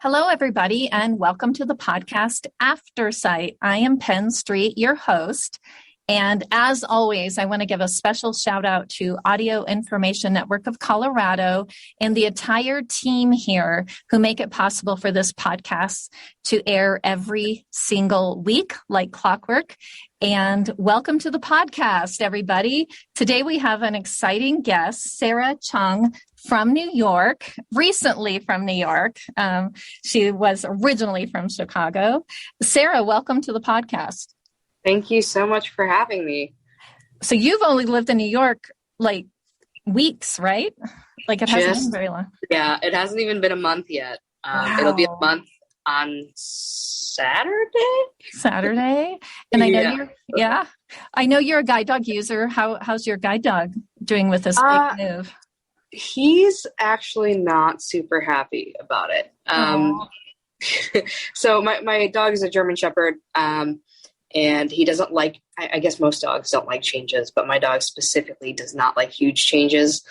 Hello, everybody, and welcome to the podcast Aftersight. I am Penn Street, your host. And as always, I want to give a special shout out to Audio Information Network of Colorado and the entire team here who make it possible for this podcast to air every single week like clockwork. And welcome to the podcast, everybody. Today we have an exciting guest, Sara Chung from New York, recently from New York. She was originally from Chicago. Sara, welcome to the podcast. Thank you so much for having me. So you've only lived in New York like weeks, right? Like it hasn't been very long. Yeah, it hasn't even been a month yet. Wow. It'll be a month on Saturday. And I know I know you're a guide dog user. How's your guide dog doing with this big move? He's actually not super happy about it. So my dog is a German Shepherd. And he doesn't like, I guess most dogs don't like changes, but my dog specifically does not like huge changes.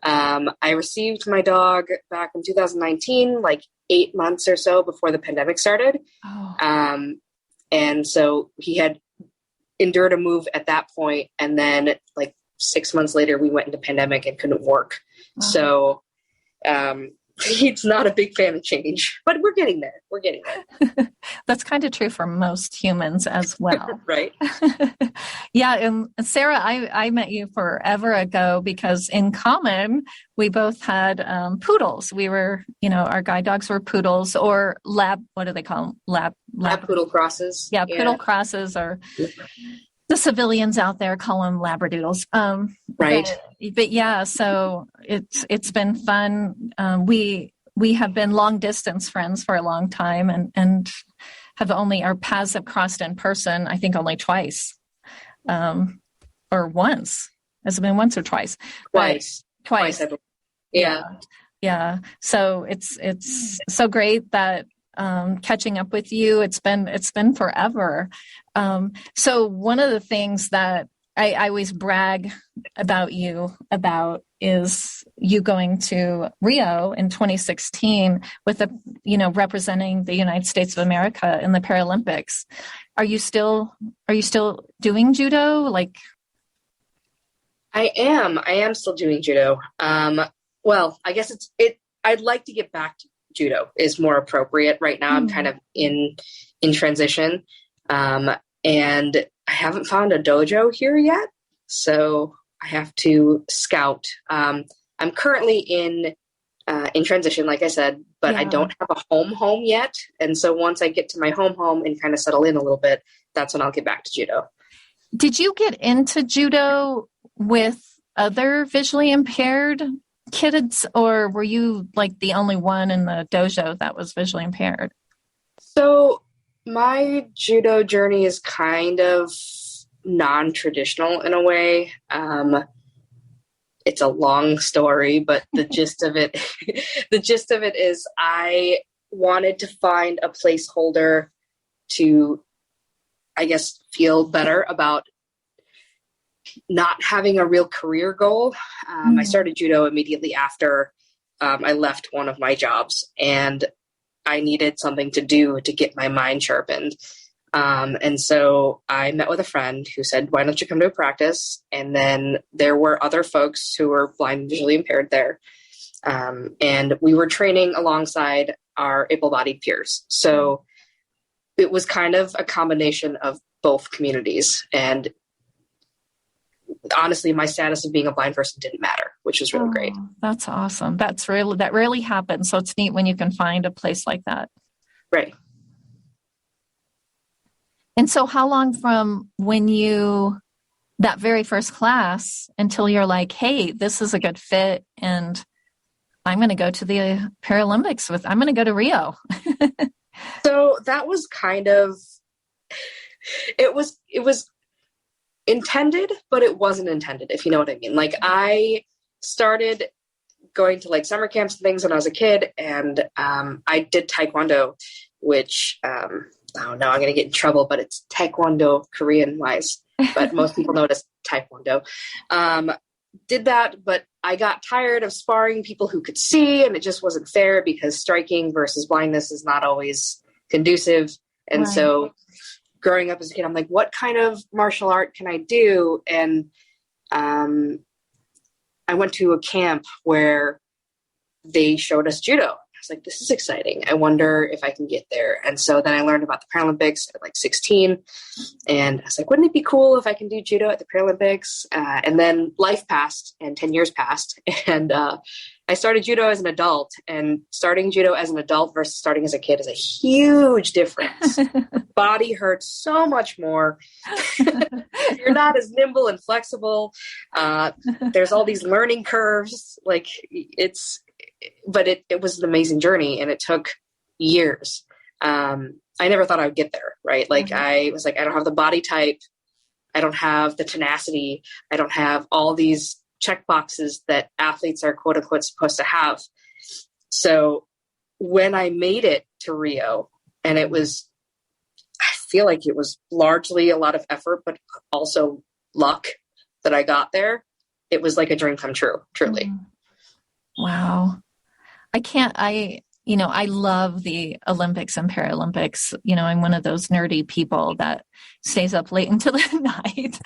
I received my dog back in 2019, like 8 months or so before the pandemic started. And so he had endured a move at that point, and then like 6 months later, we went into pandemic and couldn't work. So he's not a big fan of change, but we're getting there. That's kind of true for most humans as well. Right. Yeah. And Sara, I met you forever ago because in common, we both had poodles. We were, our guide dogs were poodles or what do they call them? Lab poodle crosses. Yeah. Poodle crosses or the civilians out there call them labradoodles. Right. But yeah, so it's been fun. We have been long distance friends for a long time and our paths have crossed in person, I think only twice. Or once. Has it been once or twice? Twice. Yeah. So it's so great that catching up with you. It's been forever. So one of the things that I always brag about is you going to Rio in 2016 with representing the United States of America in the Paralympics. Are you still doing judo? Like, I am still doing judo. Well, I guess I'd like to get back to judo is more appropriate right now. I'm kind of in transition. And I haven't found a dojo here yet, so I have to scout. I'm currently in transition, like I said, but I don't have a home yet. And so once I get to my home and kind of settle in a little bit, that's when I'll get back to judo. Did you get into judo with other visually impaired kids, or were you like the only one in the dojo that was visually impaired? So my judo journey is kind of non-traditional in a way. It's a long story, but the gist of it is I wanted to find a placeholder to, I guess, feel better about not having a real career goal. I started judo immediately after I left one of my jobs, and I needed something to do to get my mind sharpened. And so I met with a friend who said, why don't you come to a practice? And then there were other folks who were blind and visually impaired there. And we were training alongside our able-bodied peers. So it was kind of a combination of both communities. And honestly, my status of being a blind person didn't matter, which was really great. That's awesome. That rarely happens. So it's neat when you can find a place like that. Right. And so how long from when that very first class until you're like, hey, this is a good fit and I'm going to go to the Paralympics I'm going to go to Rio. So that was kind of, it was intended, but it wasn't intended, if you know what I mean. Like I started going to like summer camps and things when I was a kid, and I did Taekwondo, which, oh no, I'm going to get in trouble, but it's Taekwondo Korean wise, but most people know it as Taekwondo. did that, but I got tired of sparring people who could see, and it just wasn't fair because striking versus blindness is not always conducive. And Right. so growing up as a kid, I'm like, what kind of martial art can I do? And I went to a camp where they showed us judo. I was like, this is exciting. I wonder if I can get there. And so then I learned about the Paralympics at like 16. And I was like, wouldn't it be cool if I can do judo at the Paralympics? And then life passed and 10 years passed. And I started judo as an adult, and starting judo as an adult versus starting as a kid is a huge difference. Body hurts so much more. You're not as nimble and flexible. There's all these learning curves. Like but it was an amazing journey, and it took years. I never thought I would get there, right? Like I was like, I don't have the body type. I don't have the tenacity. I don't have all these check boxes that athletes are quote unquote supposed to have. So when I made it to Rio, and I feel like it was largely a lot of effort, but also luck that I got there. It was like a dream come true, truly. Wow. I love the Olympics and Paralympics. I'm one of those nerdy people that stays up late into the night.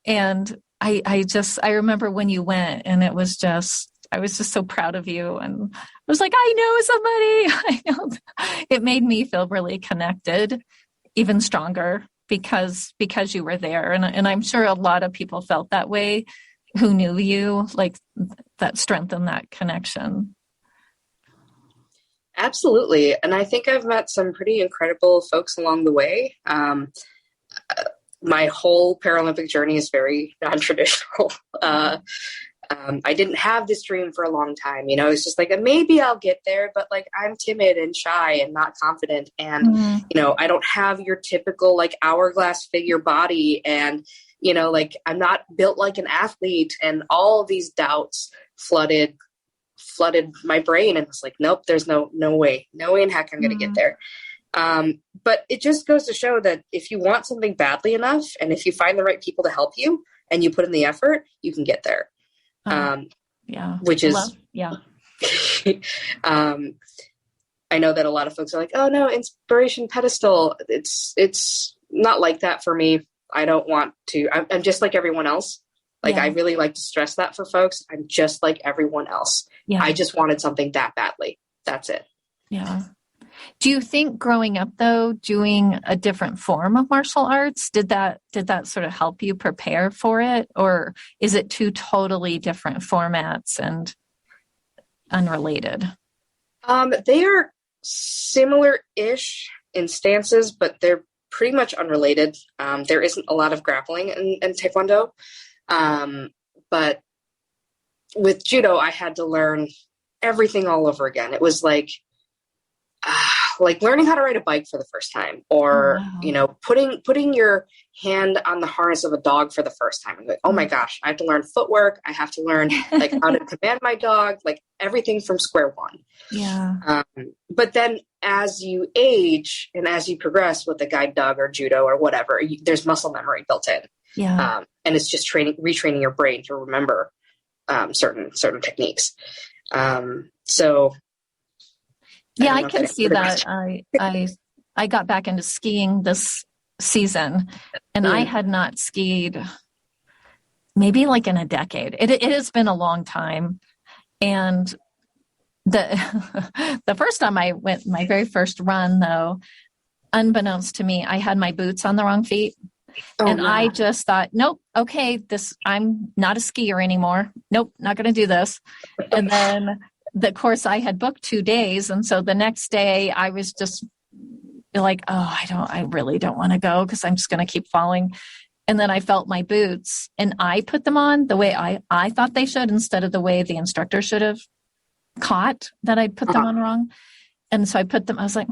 And I remember when you went, and I was just so proud of you. And I was like, I know somebody. It made me feel really connected, even stronger because you were there. And I'm sure a lot of people felt that way who knew you, like that strengthened that connection. Absolutely. And I think I've met some pretty incredible folks along the way. My whole Paralympic journey is very non-traditional. I didn't have this dream for a long time. It's just like, maybe I'll get there, but like, I'm timid and shy and not confident. And, I don't have your typical like hourglass figure body. And, like I'm not built like an athlete, and all these doubts flooded my brain. And it's like, nope, there's no way in heck I'm going to get there. But it just goes to show that if you want something badly enough, and if you find the right people to help you and you put in the effort, you can get there. Which is, I know that a lot of folks are like, oh no, inspiration pedestal. It's not like that for me. I don't want to, I'm just like everyone else. Like, I really like to stress that for folks. I'm just like everyone else. Yeah. I just wanted something that badly. That's it. Yeah. Do you think growing up though, doing a different form of martial arts, did that sort of help you prepare for it? Or is it two totally different formats and unrelated? They are similar-ish in stances, but they're pretty much unrelated. There isn't a lot of grappling in Taekwondo. But with judo, I had to learn everything all over again. It was like learning how to ride a bike for the first time, or, putting your hand on the harness of a dog for the first time. I'm like, oh my gosh, I have to learn footwork. I have to learn like how to command my dog, like everything from square one. Yeah. But then as you age and as you progress with a guide dog or judo or whatever, there's muscle memory built in. Yeah. And it's just retraining your brain to remember certain techniques. So yeah, I can see that. I got back into skiing this season, and I had not skied maybe like in a decade. It has been a long time. And the first time I went, my very first run though, unbeknownst to me, I had my boots on the wrong feet. I just thought, nope, okay, I'm not a skier anymore. Nope, not going to do this. And then the course I had booked 2 days. And so the next day I was just like, oh, I really don't want to go because I'm just going to keep falling. And then I felt my boots, and I put them on the way I thought they should, instead of the way the instructor should have caught that I'd put them on wrong. And so I put them, I was like,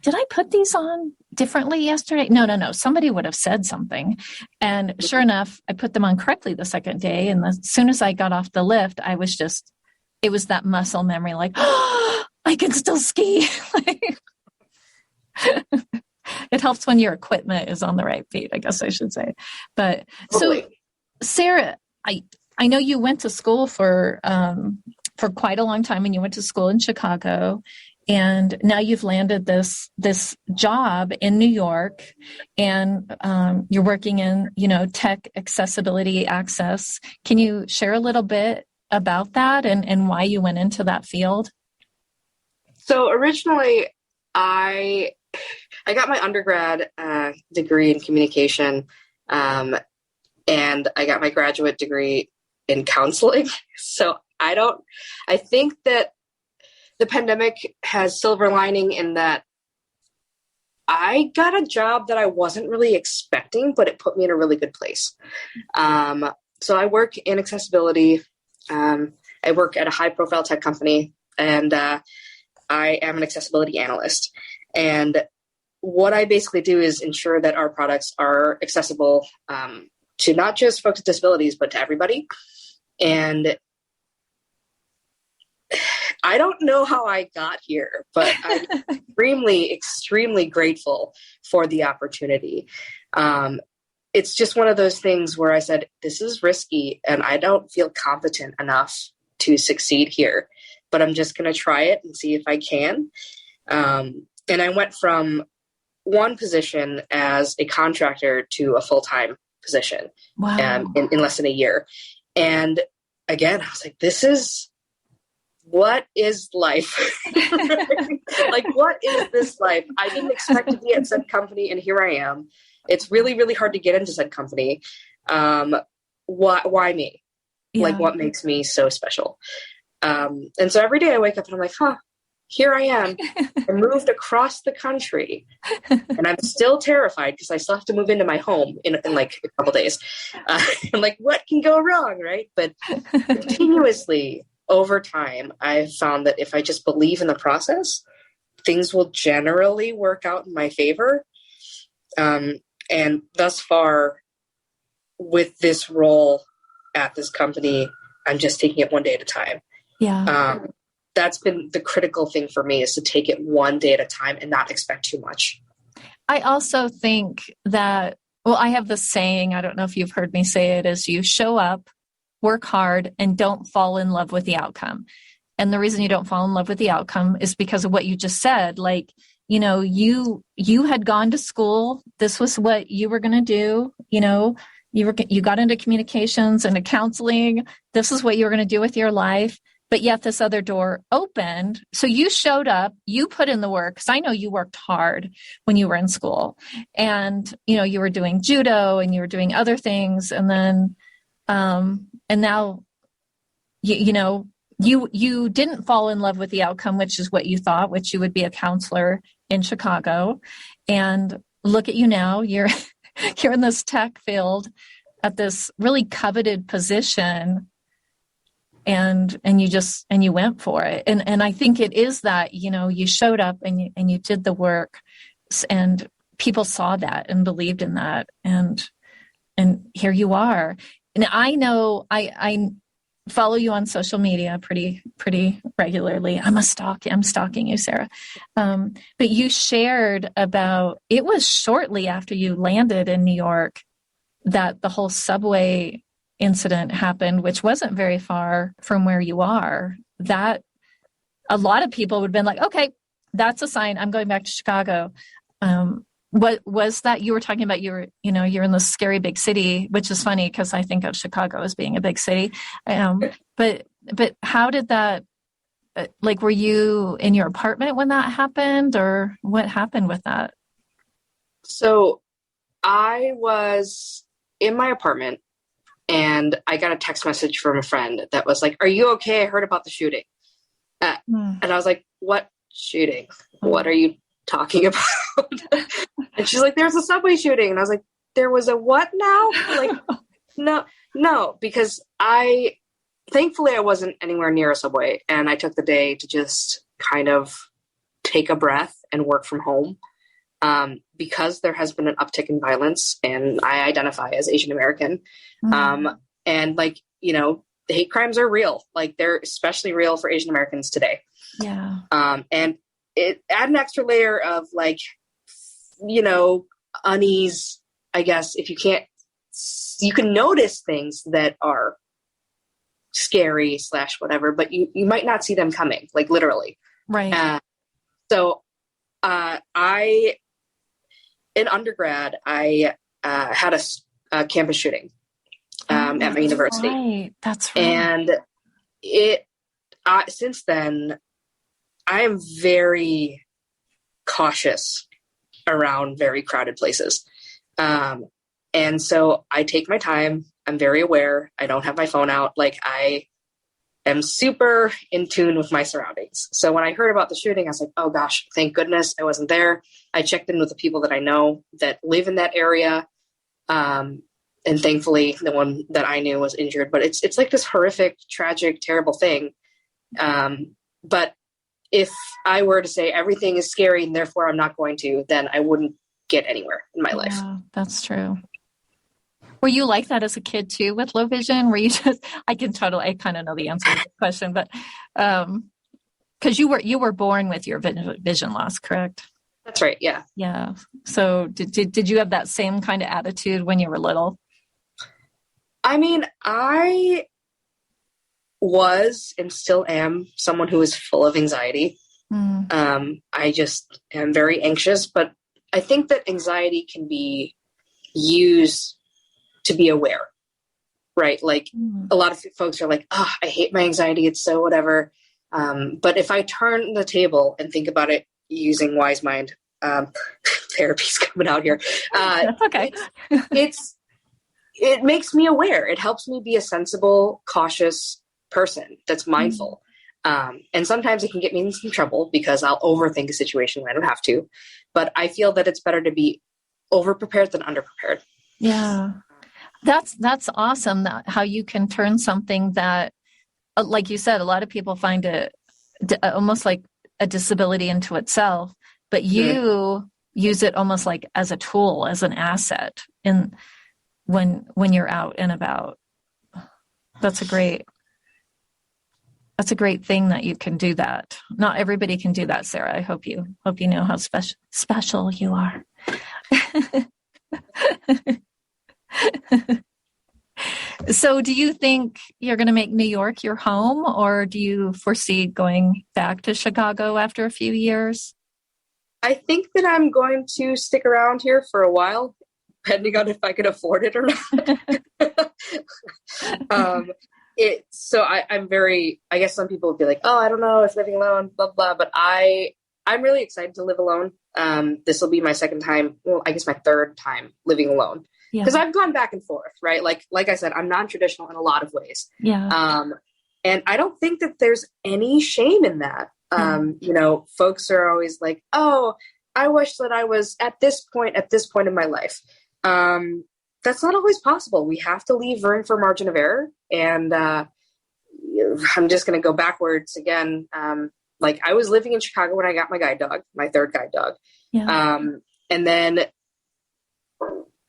did I put these on differently yesterday? No. Somebody would have said something. And sure enough, I put them on correctly the second day. And as soon as I got off the lift, it was that muscle memory, like, oh, I can still ski. It helps when your equipment is on the right feet, I guess I should say. But Sara, I know you went to school for quite a long time, and you went to school in Chicago, and now you've landed this job in New York, and you're working in, tech accessibility access. Can you share a little bit about that and why you went into that field? So originally, I got my undergrad degree in communication, and I got my graduate degree in counseling. So I think that the pandemic has silver lining in that I got a job that I wasn't really expecting, but it put me in a really good place. So I work in accessibility. I work at a high profile tech company, and I am an accessibility analyst. And what I basically do is ensure that our products are accessible to not just folks with disabilities, but to everybody. And I don't know how I got here, but I'm extremely grateful for the opportunity. It's just one of those things where I said, this is risky and I don't feel competent enough to succeed here, but I'm just going to try it and see if I can. And I went from one position as a contractor to a full-time position. Wow. In less than a year. And again, I was like, what is life? Like, what is this life? I didn't expect to be at said company, and here I am. It's really, really hard to get into said company. Why me? Yeah. Like, what makes me so special? And so every day I wake up and I'm like, here I am. I moved across the country, and I'm still terrified because I still have to move into my home in like a couple days. I'm like, what can go wrong, right? But continuously over time, I've found that if I just believe in the process, things will generally work out in my favor. And thus far, with this role at this company, I'm just taking it one day at a time. Yeah. That's been the critical thing for me, is to take it one day at a time and not expect too much. I also think that, I have this saying, I don't know if you've heard me say it, is you show up, work hard, and don't fall in love with the outcome. And the reason you don't fall in love with the outcome is because of what you just said. Like, you had gone to school. This was what you were going to do. You got into communications and into counseling. This is what you were going to do with your life. But yet this other door opened. So you showed up, you put in the work, because I know you worked hard when you were in school. And, you were doing Judo and you were doing other things. And then, and now, you didn't fall in love with the outcome, which is what you thought, which you would be a counselor in Chicago. And look at you now, you're in this tech field at this really coveted position. And you went for it. And I think it is that, you showed up and you did the work, and people saw that and believed in that. And here you are. And I know I follow you on social media pretty regularly. I'm stalking you, Sara. But you shared about, it was shortly after you landed in New York that the whole subway incident happened, which wasn't very far from where you are. That a lot of people would have been like, okay, that's a sign, I'm going back to Chicago. What was that? You were talking about, you're in this scary big city, which is funny because I think of Chicago as being a big city. But how did that, like, were you in your apartment when that happened, or what happened with that? So I was in my apartment, and I got a text message from a friend that was like, "Are you okay? I heard about the shooting." And I was like, "What shooting? What are you talking about?" And she's like, "There's a subway shooting." And I was like, "There was a what now?" Like, no, because thankfully I wasn't anywhere near a subway, and I took the day to just kind of take a breath and work from home. Because there has been an uptick in violence, and I identify as Asian American. And the hate crimes are real. Like, they're especially real for Asian Americans today. Yeah. And it add an extra layer of unease, I guess, if you can't you can notice things that are scary / whatever, but you might not see them coming, like literally. Right. So in undergrad, I had a campus shooting at my university. Right. That's right. And since then, I am very cautious around very crowded places. And so I take my time. I'm very aware. I don't have my phone out. Like, I am super in tune with my surroundings. So when I heard about the shooting, I was like, oh gosh, thank goodness I wasn't there. I checked in with the people that I know that live in that area. And thankfully the one that I knew was injured, but it's like this horrific, tragic, terrible thing. But if I were to say everything is scary and therefore I'm not going to, then I wouldn't get anywhere in my life. That's true. Were you like that as a kid too with low vision? Were you just, I kind of know the answer to the question, but, cause you were born with your vision loss, correct? That's right. Yeah. Yeah. So did you have that same kind of attitude when you were little? I mean, I was and still am someone who is full of anxiety. I just am very anxious, but I think that anxiety can be used to be aware, right? Like a lot of folks are like, oh, I hate my anxiety. It's so whatever. But if I turn the table and think about it using wise mind, therapy's coming out here. That's okay. It makes me aware. It helps me be a sensible, cautious person that's mindful. And sometimes it can get me in some trouble because I'll overthink a situation when I don't have to. But I feel that it's better to be over-prepared than under-prepared. Yeah. That's awesome how you can turn something that, like you said, a lot of people find it almost like a disability into itself, but you use it almost like as a tool, as an asset when you're out and about. That's a great thing that you can do that. Not everybody can do that, Sara. I hope you know how special you are. So do you think you're going to make New York your home, or do you foresee going back to Chicago after a few years? I think that I'm going to stick around here for a while, depending on if I can afford it or not. I'm very, I guess some people would be like, oh, I don't know if living alone, blah, blah, but I'm really excited to live alone. This will be my second time. Well, I guess my third time living alone. Because I've gone back and forth, right? Like I said, I'm non-traditional in a lot of ways. Yeah. And I don't think that there's any shame in that. You know, folks are always like, oh, I wish that I was at this point in my life. That's not always possible. We have to leave room for margin of error. And I'm just going to go backwards again. Like, I was living in Chicago when I got my guide dog, my third guide dog. Yeah. And then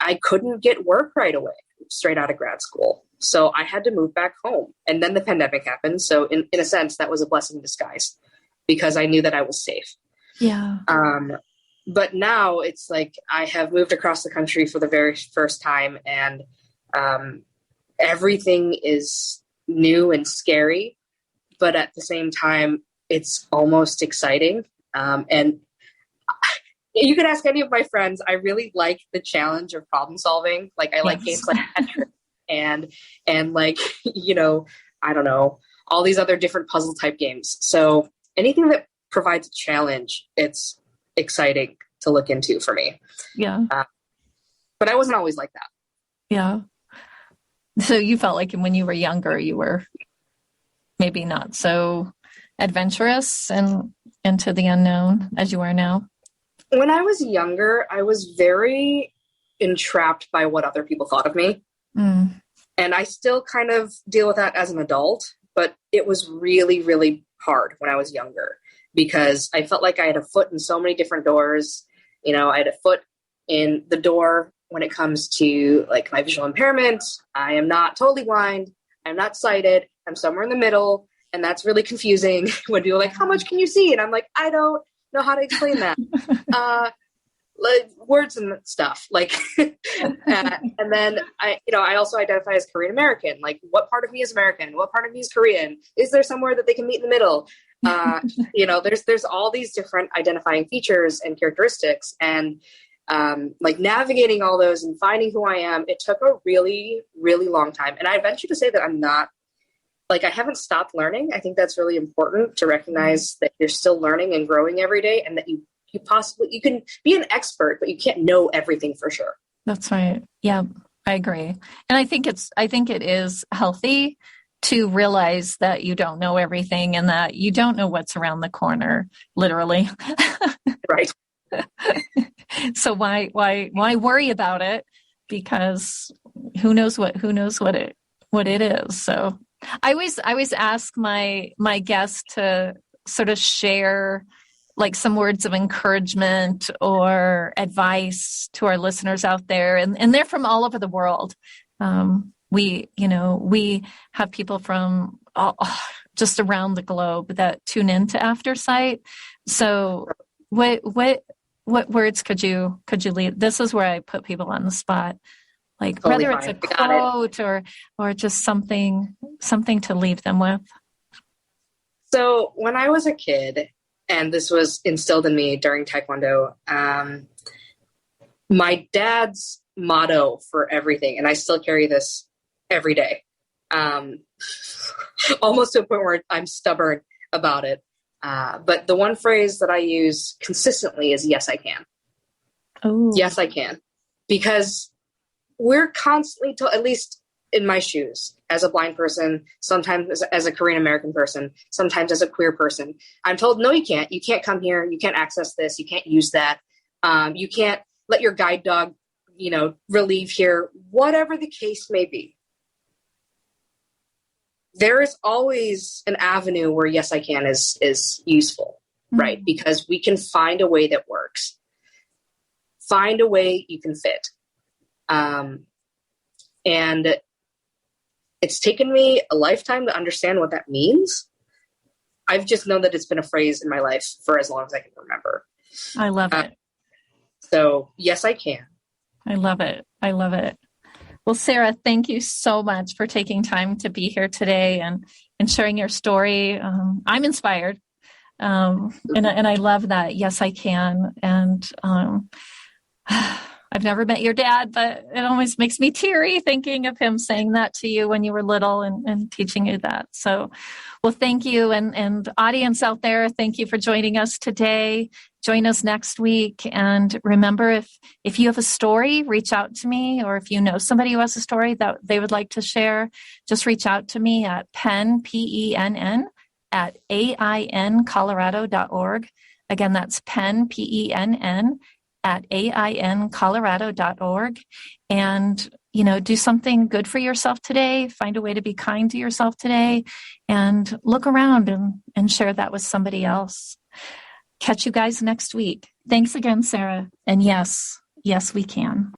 I couldn't get work right away, straight out of grad school. So I had to move back home. And then the pandemic happened. So in a sense, that was a blessing in disguise because I knew that I was safe. Yeah. But now it's like I have moved across the country for the very first time, and everything is new and scary. But at the same time, it's almost exciting. And you could ask any of my friends, I really like the challenge of problem solving. Like, I like games like Tetris and like, you know, I don't know, all these other different puzzle type games. So anything that provides a challenge, it's exciting to look into for me. Yeah. But I wasn't always like that. Yeah. So you felt like when you were younger, you were maybe not so adventurous and into the unknown as you are now. When I was younger, I was very entrapped by what other people thought of me. And I still kind of deal with that as an adult, but it was really, really hard when I was younger because I felt like I had a foot in so many different doors. You know, I had a foot in the door when it comes to like my visual impairment. I am not totally blind. I'm not sighted. I'm somewhere in the middle. And that's really confusing when people are like, how much can you see? And I'm like, I don't know how to explain that. like words and stuff like, and then I also identify as Korean American. Like, what part of me is American? What part of me is Korean? Is there somewhere that they can meet in the middle? There's all these different identifying features and characteristics, and like navigating all those and finding who I am. It took a really, really long time. And I venture to say that I'm not, like, I haven't stopped learning. I think that's really important to recognize that you're still learning and growing every day, and that you can be an expert, but you can't know everything for sure. That's right. Yeah, I agree. And I think it is healthy to realize that you don't know everything and that you don't know what's around the corner, literally. Right. So why worry about it? Because who knows what it is. So I always ask my guests to sort of share like some words of encouragement or advice to our listeners out there. And they're from all over the world. We have people from just around the globe that tune into Aftersight. So what words could you leave? This is where I put people on the spot. Like totally whether it's a quote or just something to leave them with. So when I was a kid, and this was instilled in me during Taekwondo, my dad's motto for everything, and I still carry this every day, almost to a point where I'm stubborn about it. But the one phrase that I use consistently is, yes, I can. Oh. Yes, I can. Because we're constantly told, at least in my shoes, as a blind person, sometimes as a Korean American person, sometimes as a queer person, I'm told, no, you can't. You can't come here. You can't access this. You can't use that. You can't let your guide dog, relieve here, whatever the case may be. There is always an avenue where yes, I can is useful, right? Because we can find a way that works. Find a way you can fit. And it's taken me a lifetime to understand what that means. I've just known that it's been a phrase in my life for as long as I can remember. I love it. So yes, I can. I love it. Well, Sara, thank you so much for taking time to be here today and sharing your story. I'm inspired. And I love that. Yes, I can. And I've never met your dad, but it always makes me teary thinking of him saying that to you when you were little and teaching you that. So, well, thank you. And audience out there, thank you for joining us today. Join us next week. And remember, if you have a story, reach out to me, or if you know somebody who has a story that they would like to share, just reach out to me at Penn, Penn, at aincolorado.org. Again, that's Penn, Penn, at aincolorado.org. And, do something good for yourself today. Find a way to be kind to yourself today and look around and share that with somebody else. Catch you guys next week. Thanks again, Sara. And yes, we can.